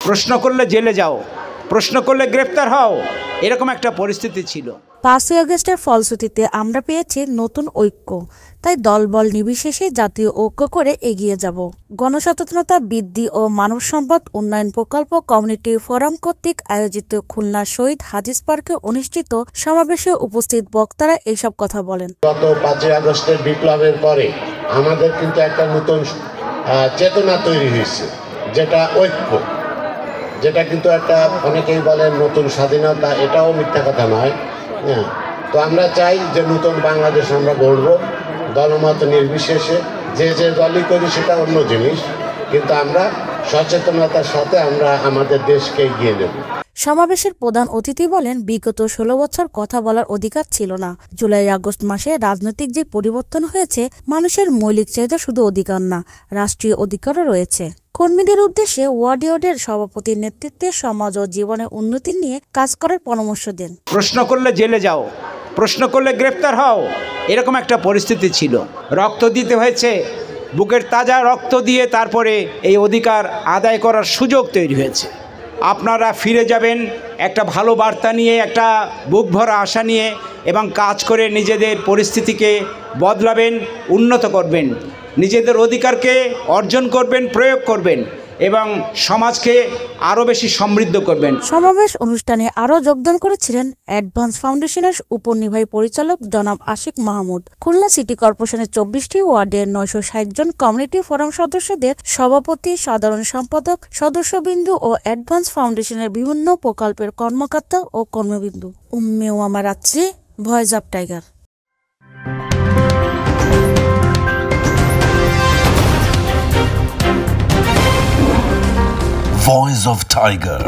প্রশ্ন করলে জেলে যাও, প্রশ্ন করলে গ্রেফতার হও, এরকম একটা পরিস্থিতি ছিল। 5ই আগস্টের ফলশ্রুতিতে আমরা পেয়েছি নতুন ঐক্য, তাই দলবল নির্বিশেষে জাতীয় ঐক্য করে এগিয়ে যাব। গণসচেতনতা বৃদ্ধি ও মানব সম্পদ উন্নয়ন প্রকল্প কমিউনিটি ফোরাম কর্তৃক আয়োজিত খুলনা শহীদ হাদিস পার্কে অনুষ্ঠিত সমাবেশে উপস্থিত বক্তারা এইসব কথা বলেন। গত 5ই আগস্টের বিপ্লবের পরে আমাদের কিন্তু একটা নতুন চেতনা তৈরি হয়েছে, যেটা ঐক্য, যেটা কিন্তু একটা অনেকেই বলেন নতুন স্বাধীনতা, এটাও মিথ্যা কথা নয়। হ্যাঁ, তো আমরা চাই যে নতুন বাংলাদেশ আমরা গড়ব, দলমত নির্বিশেষে। যে দলই করি সেটা অন্য জিনিস, কিন্তু আমরা সচেতনতার সাথে আমরা আমাদের দেশকে এগিয়ে নেব। সমাবেশের প্রধান অতিথি বলেন, বিগত 16 বছর কথা বলার অধিকার ছিল না। জুলাই আগস্ট মাসে রাজনৈতিক যে পরিবর্তন হয়েছে, মানুষের মৌলিক চাহিদা শুধু অধিকার না, রাষ্ট্রীয় অধিকারও রয়েছে। কর্মীদের উদ্দেশ্যে ওয়ার্ডের সভাপতির নেতৃত্বে সমাজ ও জীবনের উন্নতি নিয়ে কাজ করার পরামর্শ দেন। প্রশ্ন করলে জেলে যাও, প্রশ্ন করলে গ্রেফতার হও, এরকম একটা পরিস্থিতি ছিল। রক্ত দিতে হয়েছে, বুকের তাজা রক্ত দিয়ে তারপরে এই অধিকার আদায় করার সুযোগ তৈরি হয়েছে। আপনারা ফিরে যাবেন একটা ভালো বার্তা নিয়ে, একটা বুক ভরা আশা নিয়ে, এবং কাজ করে নিজেদের পরিস্থিতিকে বদলাবেন, উন্নত করবেন, নিজেদের অধিকারকে অর্জন করবেন, প্রয়োগ করবেন এবং সমাজকে আরও বেশি সমৃদ্ধ করবেন। সমাবেশ অনুষ্ঠানে আরও যোগদান করেছিলেন অ্যাডভান্স ফাউন্ডেশনের উপনির্বাহী পরিচালক জনাব আশিক মাহমুদ, খুলনা সিটি কর্পোরেশনের 24টি ওয়ার্ডের 960 জন কমিউনিটি ফোরাম সদস্যদের সভাপতি, সাধারণ সম্পাদক, সদস্যবৃন্দ ও অ্যাডভান্স ফাউন্ডেশনের বিভিন্ন প্রকল্পের কর্মকর্তা ও কর্মবৃন্দ। উম্মে ওয়ামা রাত্রি, voice of tiger. Voice of Tiger.